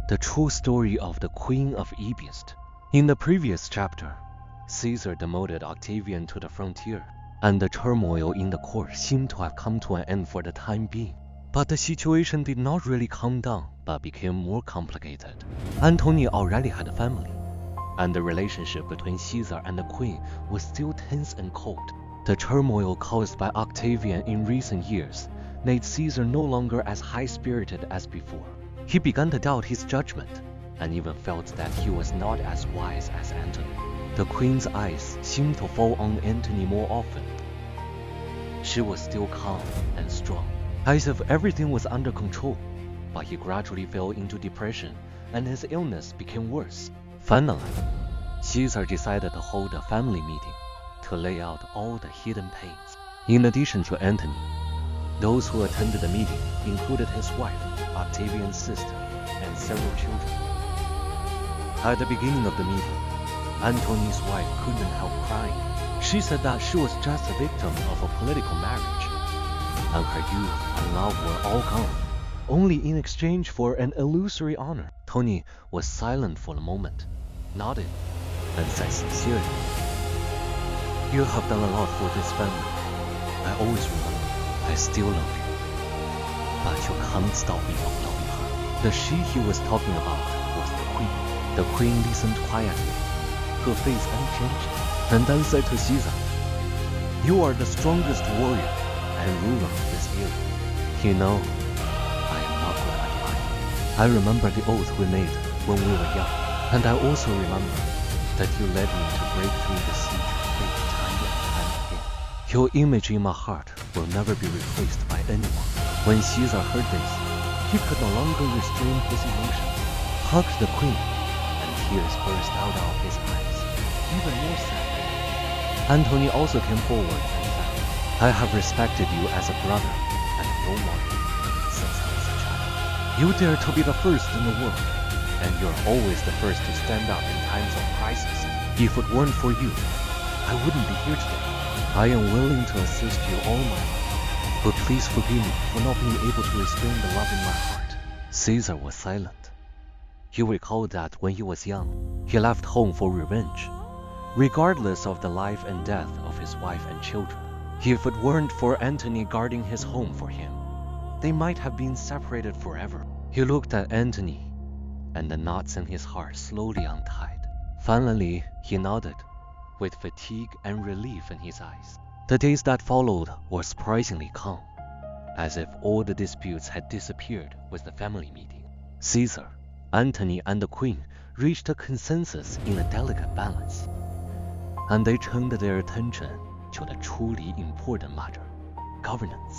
The true story of the Queen of East. In the previous chapter, Caesar demoted Octavian to the frontier, and the turmoil in the court seemed to have come to an end for the time being. But the situation did not really calm down, but became more complicated. Antony already had a family, and the relationship between Caesar and the Queen was still tense and cold. The turmoil caused by Octavian in recent years made Caesar no longer as high-spirited as before. He began to doubt his judgment, and even felt that he was not as wise as Antony. The Queen's eyes seemed to fall on Antony more often. She was still calm and strong, as if everything was under control, but he gradually fell into depression, and his illness became worse. Finally, Caesar decided to hold a family meeting to lay out all the hidden pains. In addition to Antony, those who attended the meeting included his wife, Octavian's sister, and several children. At the beginning of the meeting, Antony's wife couldn't help crying. She said that she was just a victim of a political marriage, and her youth and love were all gone, only in exchange for an illusory honor. Tony was silent for a moment, nodded, and said sincerely, "You have done a lot for this family. I always remember. I still love you. But you can't stop me from loving her." The she he was talking about was the Queen. The Queen listened quietly, her face unchanged, and then said to Caesar, "You are the strongest warrior and ruler of this area. You know, I am not good at lying. I remember the oath we made when we were young, and I also remember that you led me to break through the siege of fate time and time again. Your image in my heart will never be replaced by anyone." When Caesar heard this, he could no longer restrain his emotions, hugged the Queen, and tears burst out of his eyes, even more sadly. Antony also came forward and said, "I have respected you as a brother and role model since I was a child. You dare to be the first in the world, and you're always the first to stand up in times of crisis. If it weren't for you, I wouldn't be here today. I am willing to assist you all my life, but please forgive me for not being able to restrain the love in my heart." Caesar was silent. He recalled that when he was young, he left home for revenge, regardless of the life and death of his wife and children. If it weren't for Antony guarding his home for him, they might have been separated forever. He looked at Antony, and the knots in his heart slowly untied. Finally, he nodded, with fatigue and relief in his eyes. The days that followed were surprisingly calm, as if all the disputes had disappeared with the family meeting. Caesar, Antony, and the Queen reached a consensus in a delicate balance, and they turned their attention to the truly important matter: governance.